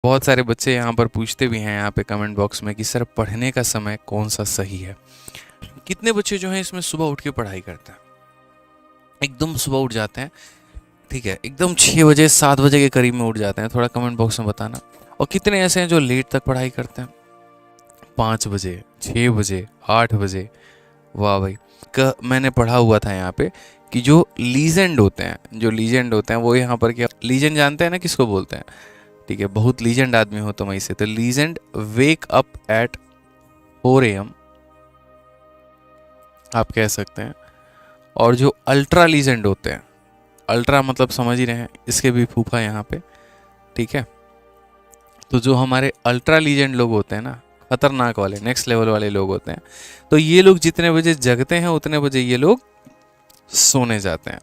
बहुत सारे बच्चे यहाँ पर पूछते भी हैं यहाँ पे कमेंट बॉक्स में कि सर पढ़ने का समय कौन सा सही है। कितने बच्चे जो हैं इसमें सुबह उठ के पढ़ाई करते हैं, एकदम सुबह उठ जाते हैं, ठीक है, एकदम 6 बजे 7 बजे के करीब में उठ जाते हैं, थोड़ा कमेंट बॉक्स में बताना। और कितने ऐसे हैं जो लेट तक पढ़ाई करते हैं, 5 बजे 6 बजे 8 बजे। वाह भाई, मैंने पढ़ा हुआ था यहाँ पे कि जो लीजेंड होते हैं, वो यहाँ पर क्या लीजेंड जानते हैं ना किसको बोलते हैं, ठीक है, बहुत लीजेंड आदमी हो तुम ऐसे, तो legend wake up at 4 AM आप कह सकते हैं। और जो अल्ट्रा लीजेंड होते हैं, अल्ट्रा मतलब समझ ही रहे हैं, इसके भी फूफा यहाँ पे, ठीक है। तो जो हमारे अल्ट्रा लीजेंड लोग होते हैं ना, खतरनाक वाले नेक्स्ट लेवल वाले लोग होते हैं, तो ये लोग जितने बजे जगते हैं उतने बजे ये लोग सोने जाते हैं।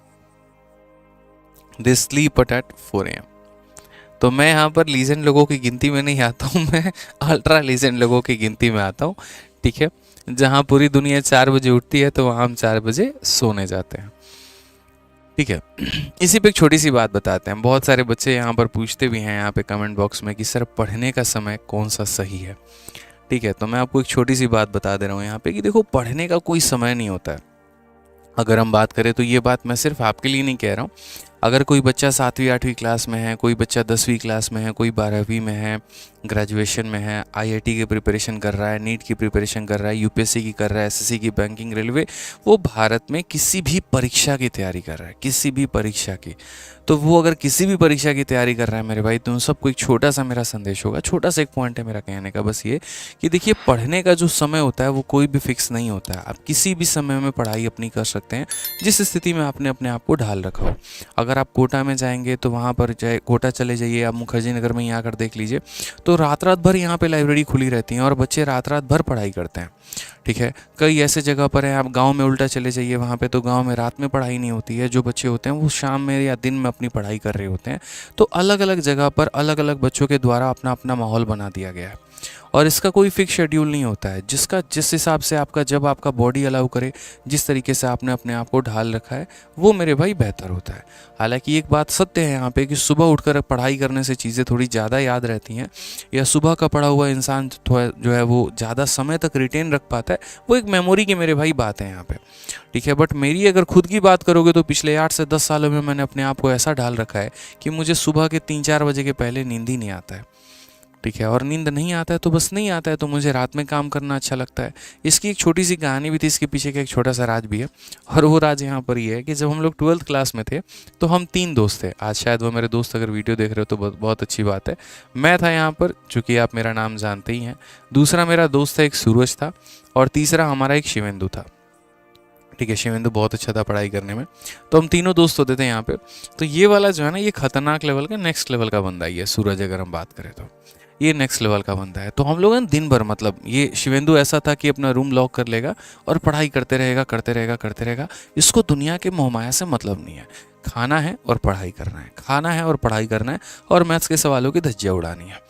They sleep at 4 AM। तो मैं यहाँ पर लीजेंड लोगों की गिनती में नहीं आता हूँ, मैं अल्ट्रा लीजेंड लोगों की गिनती में आता हूँ, ठीक है। जहाँ पूरी दुनिया 4 बजे उठती है तो वहाँ हम 4 बजे सोने जाते हैं, ठीक है। इसी पे एक छोटी सी बात बताते हैं। बहुत सारे बच्चे यहाँ पर पूछते भी हैं यहाँ पे कमेंट बॉक्स में कि सर पढ़ने का समय कौन सा सही है, ठीक है। तो मैं आपको एक छोटी सी बात बता दे रहा हूँ यहाँ पे कि देखो, पढ़ने का कोई समय नहीं होता है। अगर हम बात करें तो ये बात मैं सिर्फ आपके लिए नहीं कह रहा हूँ। अगर कोई बच्चा 7वीं 8वीं क्लास में है, कोई बच्चा 10वीं क्लास में है, कोई 12वीं में है, ग्रेजुएशन में है, आईआईटी की प्रिपरेशन कर रहा है, नीट की प्रिपरेशन कर रहा है, यूपीएससी की कर रहा है, एसएससी की, बैंकिंग, रेलवे, वो भारत में किसी भी परीक्षा की तैयारी कर रहा है, किसी भी परीक्षा की, तो वो अगर किसी भी परीक्षा की तैयारी कर रहा है मेरे भाई, तो उन सबको एक छोटा सा मेरा संदेश होगा, छोटा सा एक पॉइंट है मेरा कहने का, बस ये कि देखिए, पढ़ने का जो समय होता है वो कोई भी फिक्स नहीं होता है। आप किसी भी समय में पढ़ाई अपनी कर सकते हैं, जिस स्थिति में आपने अपने आप को ढाल रखा हो। अगर आप कोटा में जाएंगे तो वहाँ पर जाए, कोटा चले जाइए, आप मुखर्जी नगर में ही आकर देख लीजिए, तो रात रात भर यहाँ पे लाइब्रेरी खुली रहती हैं और बच्चे रात रात भर पढ़ाई करते हैं, ठीक है। कई ऐसे जगह पर हैं, आप गांव में उल्टा चले जाइए, वहाँ पे तो गांव में रात में पढ़ाई नहीं होती है, जो बच्चे होते हैं वो शाम में या दिन में अपनी पढ़ाई कर रहे होते हैं। तो अलग अलग जगह पर अलग अलग बच्चों के द्वारा अपना अपना माहौल बना दिया गया है, और इसका कोई फिक्स शेड्यूल नहीं होता है। जिसका जिस हिसाब से आपका, जब आपका बॉडी अलाउ करे, जिस तरीके से आपने अपने आप को ढाल रखा है, वो मेरे भाई बेहतर होता है। हालांकि एक बात सत्य है यहाँ पे कि सुबह उठकर पढ़ाई करने से चीज़ें थोड़ी ज़्यादा याद रहती हैं, या सुबह का पढ़ा हुआ इंसान जो है वो ज़्यादा समय तक रिटेन रख पाता है, वो एक मेमोरी की मेरे भाई बात है यहाँ पे, ठीक है। बट मेरी अगर खुद की बात करोगे तो पिछले 8 से 10 सालों में मैंने अपने आप को ऐसा ढाल रखा है कि मुझे सुबह के 3-4 बजे के पहले नींद ही नहीं आता है, ठीक है। और नींद नहीं आता है तो बस नहीं आता है, तो मुझे रात में काम करना अच्छा लगता है। इसकी एक छोटी सी कहानी भी थी, इसके पीछे का एक छोटा सा राज भी है, और वो राज यहाँ पर ये है कि जब हम लोग 12th क्लास में थे तो हम 3 दोस्त थे। आज शायद वो मेरे दोस्त अगर वीडियो देख रहे हो तो बहुत अच्छी बात है। मैं था यहाँ पर, चूँकि आप मेरा नाम जानते ही हैं, दूसरा मेरा दोस्त था एक सूरज था, और तीसरा हमारा एक शिवेंदु था, ठीक है। शिवेंदु बहुत अच्छा था पढ़ाई करने में, तो हम तीनों दोस्त होते थे यहाँ पे। तो ये वाला जो है ना, ये खतरनाक लेवल का, नेक्स्ट लेवल का बंदा ही है सूरज, अगर हम बात करें तो ये नेक्स्ट लेवल का बंदा है। तो हम लोग दिन भर, मतलब ये शिवेंदु ऐसा था कि अपना रूम लॉक कर लेगा और पढ़ाई करते रहेगा करते रहेगा करते रहेगा। इसको दुनिया के मोहमाया से मतलब नहीं है, खाना है और पढ़ाई करना है, खाना है और पढ़ाई करना है, और मैथ्स के सवालों की धज्जियाँ उड़ानी है,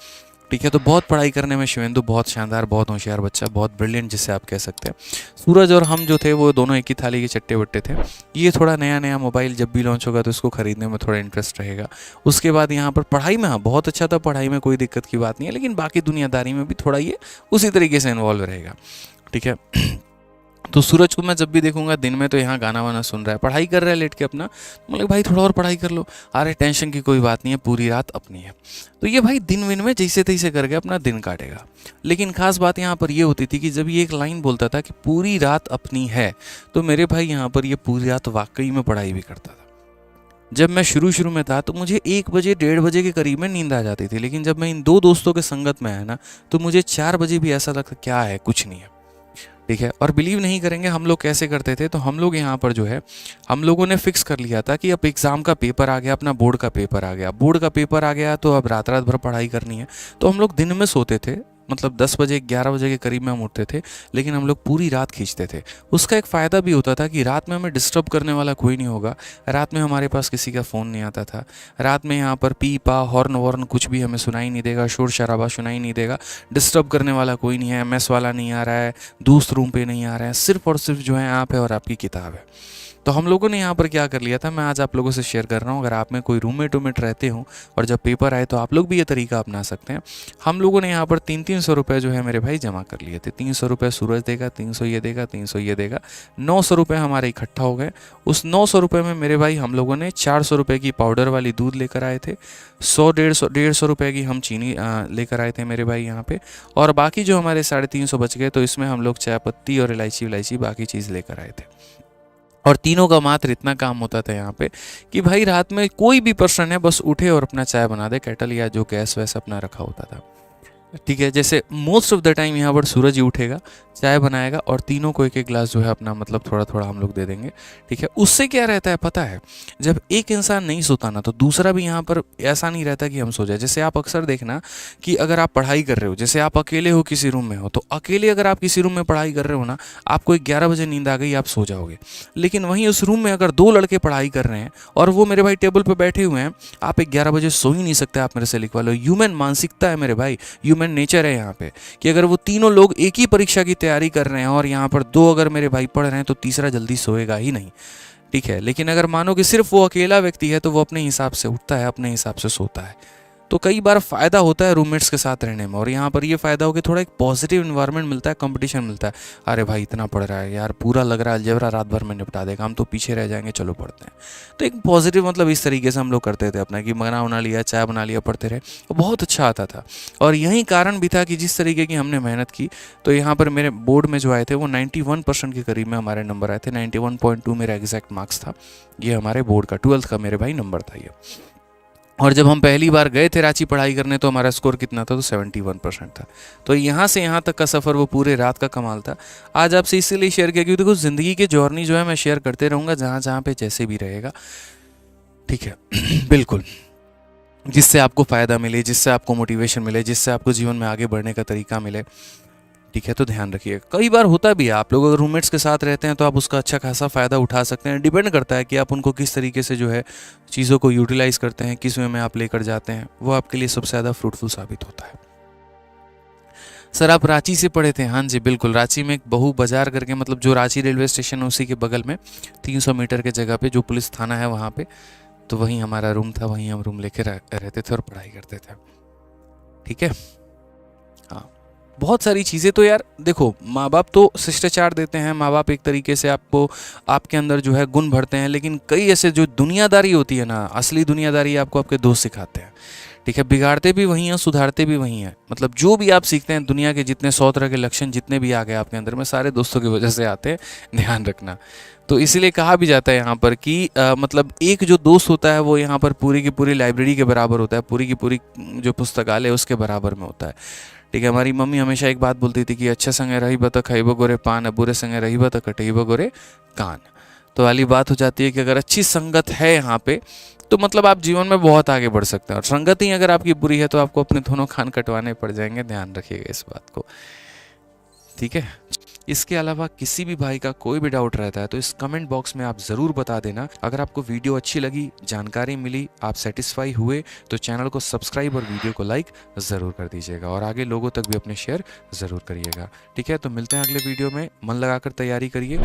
ठीक है। तो बहुत पढ़ाई करने में शिवेंदु बहुत शानदार, बहुत होशियार बच्चा, बहुत ब्रिलियंट जिसे आप कह सकते हैं। सूरज और हम जो थे वो दोनों एक ही थाली के चट्टे बट्टे थे। ये थोड़ा नया नया मोबाइल जब भी लॉन्च होगा तो इसको खरीदने में थोड़ा इंटरेस्ट रहेगा। उसके बाद यहाँ पर पढ़ाई में, हाँ बहुत अच्छा था, पढ़ाई में कोई दिक्कत की बात नहीं है, लेकिन बाकी दुनियादारी में भी थोड़ा ये उसी तरीके से इन्वॉल्व रहेगा, ठीक है। तो सूरज को मैं जब भी देखूंगा दिन में तो यहाँ गाना वाना सुन रहा है, पढ़ाई कर रहा है लेट के अपना, तो मतलब भाई थोड़ा और पढ़ाई कर लो, अरे टेंशन की कोई बात नहीं है, पूरी रात अपनी है। तो ये भाई दिन विन में जैसे तैसे करके अपना दिन काटेगा। लेकिन खास बात यहाँ पर ये होती थी कि जब ये एक लाइन बोलता था कि पूरी रात अपनी है, तो मेरे भाई यहाँ पर ये पूरी रात वाकई में पढ़ाई भी करता था। जब मैं शुरू में था तो मुझे 1 बजे 1:30 बजे के करीब में नींद आ जाती थी, लेकिन जब मैं इन 2 दोस्तों के संगत में आया ना, तो मुझे 4 बजे भी ऐसा लगता क्या है, कुछ नहीं है, ठीक है। और बिलीव नहीं करेंगे हम लोग कैसे करते थे, तो हम लोग यहाँ पर जो है, हम लोगों ने फिक्स कर लिया था कि अब एग्ज़ाम का पेपर आ गया, अपना बोर्ड का पेपर आ गया, बोर्ड का पेपर आ गया, तो अब रात रात भर पढ़ाई करनी है। तो हम लोग दिन में सोते थे, मतलब 10 बजे 11 बजे के करीब में हम उठते थे, लेकिन हम लोग पूरी रात खींचते थे। उसका एक फ़ायदा भी होता था कि रात में हमें डिस्टर्ब करने वाला कोई नहीं होगा, रात में हमारे पास किसी का फ़ोन नहीं आता था, रात में यहाँ पर पी पा हॉर्न वॉर्न कुछ भी हमें सुनाई नहीं देगा, शोर शराबा सुनाई नहीं देगा, डिस्टर्ब करने वाला कोई नहीं है, मेस वाला नहीं आ रहा है, दोस्त रूम पे नहीं आ रहे हैं, सिर्फ और सिर्फ जो है आप है और आपकी किताब है। तो हम लोगों ने यहाँ पर क्या कर लिया था, मैं आज आप लोगों से शेयर कर रहा हूँ। अगर आप में कोई रूममेट वूममेट रहते हो और जब पेपर आए तो आप लोग भी ये तरीका अपना सकते हैं। हम लोगों ने यहाँ पर 300 रुपये जो है मेरे भाई जमा कर लिए थे। 300 रुपये सूरज देगा, 300 ये देगा, 300 ये देगा, 900 रुपये हमारे इकट्ठा हो गए। उस 900 रुपये में मेरे भाई हम लोगों ने 400 रुपये की पाउडर वाली दूध लेकर आए थे, 100-150 रुपये की हम चीनी लेकर आए थे मेरे भाई यहाँ पे, और बाकी जो हमारे 350 बच गए तो इसमें हम लोग चाय पत्ती और इलायची बाकी चीज़ लेकर आए थे। और तीनों का मात्र इतना काम होता था यहाँ पे कि भाई रात में कोई भी पर्सन है बस उठे और अपना चाय बना दे, केटल या जो गैस वैस अपना रखा होता था, ठीक है। जैसे मोस्ट ऑफ द टाइम यहाँ पर सूरज ही उठेगा, चाय बनाएगा और तीनों को एक एक गिलास जो है अपना मतलब थोड़ा थोड़ा हम लोग दे देंगे, ठीक है। उससे क्या रहता है पता है, जब एक इंसान नहीं सोता ना तो दूसरा भी यहाँ पर ऐसा नहीं रहता कि हम सो जाए। जैसे आप अक्सर देखना कि अगर आप पढ़ाई कर रहे हो, जैसे आप अकेले हो किसी रूम में हो, तो अकेले अगर आप किसी रूम में पढ़ाई कर रहे हो ना, आपको 11 बजे नींद आ गई, आप सो जाओगे। लेकिन वहीं उस रूम में अगर 2 लड़के पढ़ाई कर रहे हैं और वो मेरे भाई टेबल पर बैठे हुए हैं, आप 11 बजे सो ही नहीं सकते, आप मेरे से लिखवा लो। ह्यूमन मानसिकता है मेरे भाई, ह्यूमन नेचर है यहाँ पे कि अगर वो तीनों लोग एक ही परीक्षा की तैयारी कर रहे हैं और यहाँ पर 2 अगर मेरे भाई पढ़ रहे हैं तो तीसरा जल्दी सोएगा ही नहीं, ठीक है। लेकिन अगर मानो कि सिर्फ वो अकेला व्यक्ति है तो वो अपने हिसाब से उठता है, अपने हिसाब से सोता है। तो कई बार फ़ायदा होता है रूममेट्स के साथ रहने में, और यहाँ पर ये फ़ायदा हो कि थोड़ा एक पॉजिटिव इन्वायरमेंट मिलता है, कंपटीशन मिलता है। अरे भाई इतना पढ़ रहा है यार, पूरा लग रहा है अलजेब्रा रात भर में निपटा देगा, हम तो पीछे रह जाएंगे, चलो पढ़ते हैं। तो एक पॉजिटिव मतलब इस तरीके से हम लोग करते थे अपना कि बना लिया, चाय बना लिया, पढ़ते रहे, तो बहुत अच्छा आता था। और यही कारण भी था कि जिस तरीके की हमने मेहनत की, तो यहाँ पर मेरे बोर्ड में जो आए थे वो 91% के करीब में हमारे नंबर आए थे। 91.2 मेरा एग्जैक्ट मार्क्स था। ये हमारे बोर्ड का 12th का मेरे भाई नंबर था ये। और जब हम पहली बार गए थे रांची पढ़ाई करने तो हमारा स्कोर कितना था, तो 71% था। तो यहाँ से यहाँ तक का सफ़र वो पूरे रात का कमाल था। आज आपसे इसीलिए शेयर किया क्योंकि देखो ज़िंदगी के जर्नी जो है मैं शेयर करते रहूँगा जहाँ जहाँ पे जैसे भी रहेगा, ठीक है। बिल्कुल, जिससे आपको फ़ायदा मिले, जिससे आपको मोटिवेशन मिले, जिससे आपको जीवन में आगे बढ़ने का तरीका मिले, ठीक है। तो ध्यान रखिए, कई बार होता भी है आप लोग अगर रूममेट्स के साथ रहते हैं तो आप उसका अच्छा खासा फ़ायदा उठा सकते हैं। डिपेंड करता है कि आप उनको किस तरीके से जो है चीज़ों को यूटिलाइज़ करते हैं, किस वे में आप लेकर जाते हैं, वो आपके लिए सबसे ज़्यादा फ्रूटफुल साबित होता है। सर आप रांची से पढ़े थे? हाँ जी बिल्कुल, रांची में एक बहू बाजार करके, मतलब जो रांची रेलवे स्टेशन है उसी के बगल में 300 मीटर के जगह पे जो पुलिस थाना है वहाँ पे, तो वहीं हमारा रूम था, वहीं हम रूम लेके रहते थे और पढ़ाई करते थे, ठीक है। हाँ, बहुत सारी चीज़ें तो यार देखो, माँ बाप तो शिष्टाचार देते हैं, माँ बाप एक तरीके से आपको, आपके अंदर जो है गुण भरते हैं, लेकिन कई ऐसे जो दुनियादारी होती है ना, असली दुनियादारी आपको आपके दोस्त सिखाते हैं, ठीक है। बिगाड़ते भी वही हैं, सुधारते भी वही हैं। मतलब जो भी आप सीखते हैं दुनिया के जितने 100 तरह के लक्षण जितने भी आ गए आपके अंदर में, सारे दोस्तों की वजह से आते हैं, ध्यान रखना। तो इसीलिए कहा भी जाता है यहाँ पर कि मतलब एक जो दोस्त होता है वो यहाँ पर पूरी की पूरी लाइब्रेरी के बराबर होता है, पूरी की पूरी जो पुस्तकालय उसके बराबर में होता है, ठीक है। हमारी मम्मी हमेशा एक बात बोलती थी कि अच्छा संगे रही बत खइबो गोरे पान, बुरे संगे रही बत कटइबो गोरे कान। तो वाली बात हो जाती है कि अगर अच्छी संगत है यहाँ पे तो मतलब आप जीवन में बहुत आगे बढ़ सकते हैं, और संगत ही अगर आपकी बुरी है तो आपको अपने दोनों कान कटवाने पड़ जाएंगे, ध्यान रखिएगा इस बात को, ठीक है। इसके अलावा किसी भी भाई का कोई भी डाउट रहता है तो इस कमेंट बॉक्स में आप ज़रूर बता देना। अगर आपको वीडियो अच्छी लगी, जानकारी मिली, आप सेटिस्फाई हुए तो चैनल को सब्सक्राइब और वीडियो को लाइक ज़रूर कर दीजिएगा, और आगे लोगों तक भी अपने शेयर ज़रूर करिएगा, ठीक है। तो मिलते हैं अगले वीडियो में, मन लगाकर तैयारी करिए,